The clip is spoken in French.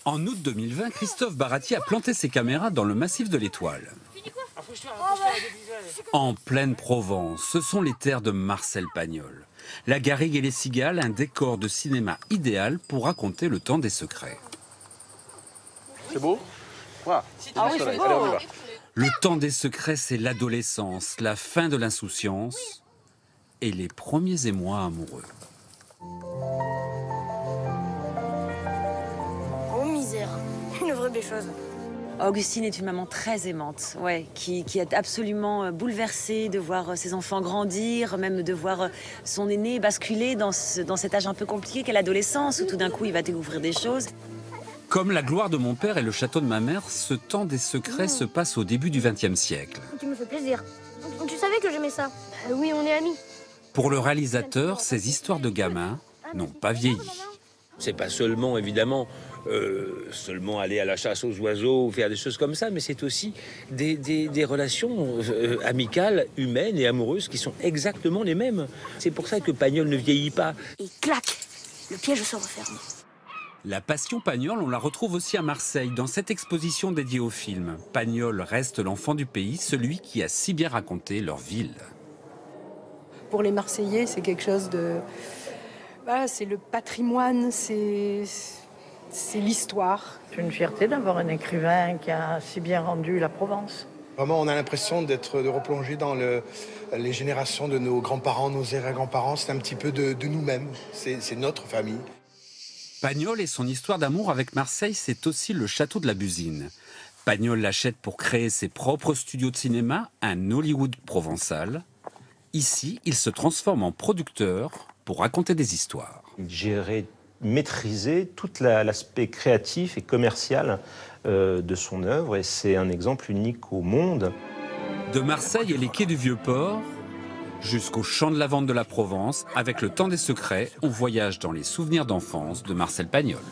En août 2020, Christophe Barati a planté ses caméras dans le massif de l'Étoile. En pleine Provence, ce sont les terres de Marcel Pagnol. La garrigue et les cigales, un décor de cinéma idéal pour raconter le temps des secrets. C'est beau? Ah oui, c'est beau. Allez, on y va. Le temps des secrets, c'est l'adolescence, la fin de l'insouciance et les premiers émois amoureux. Oh misère, une vraie bêcheuse. Augustine est une maman très aimante, ouais, qui est absolument bouleversée de voir ses enfants grandir, même de voir son aîné basculer dans cet âge un peu compliqué qu'est l'adolescence, où tout d'un coup il va découvrir des choses. Comme La gloire de mon père et Le château de ma mère, ce temps des secrets se passe au début du XXe siècle. Tu me fais plaisir. Tu savais que j'aimais ça. Oui, on est amis. Pour le réalisateur, ces histoires de gamins n'ont pas vieilli. C'est pas seulement, évidemment, seulement aller à la chasse aux oiseaux ou faire des choses comme ça, mais c'est aussi des relations amicales, humaines et amoureuses qui sont exactement les mêmes. C'est pour ça que Pagnol ne vieillit pas. Et clac, le piège se referme. La passion Pagnol, on la retrouve aussi à Marseille, dans cette exposition dédiée au film. Pagnol reste l'enfant du pays, celui qui a si bien raconté leur ville. Pour les Marseillais, c'est quelque chose de... Voilà, c'est le patrimoine, c'est l'histoire. C'est une fierté d'avoir un écrivain qui a si bien rendu la Provence. Vraiment, on a l'impression de replonger dans les générations de nos grands-parents, nos arrière-grands-parents. C'est un petit peu de nous-mêmes, c'est notre famille. Pagnol et son histoire d'amour avec Marseille, c'est aussi le château de la Busine. Pagnol l'achète pour créer ses propres studios de cinéma, un Hollywood provençal. Ici, il se transforme en producteur pour raconter des histoires. J'ai maîtrisé tout l'aspect créatif et commercial de son œuvre et c'est un exemple unique au monde. De Marseille et les quais du Vieux-Port jusqu'au champ de lavande de la Provence, avec le temps des secrets, on voyage dans les souvenirs d'enfance de Marcel Pagnol.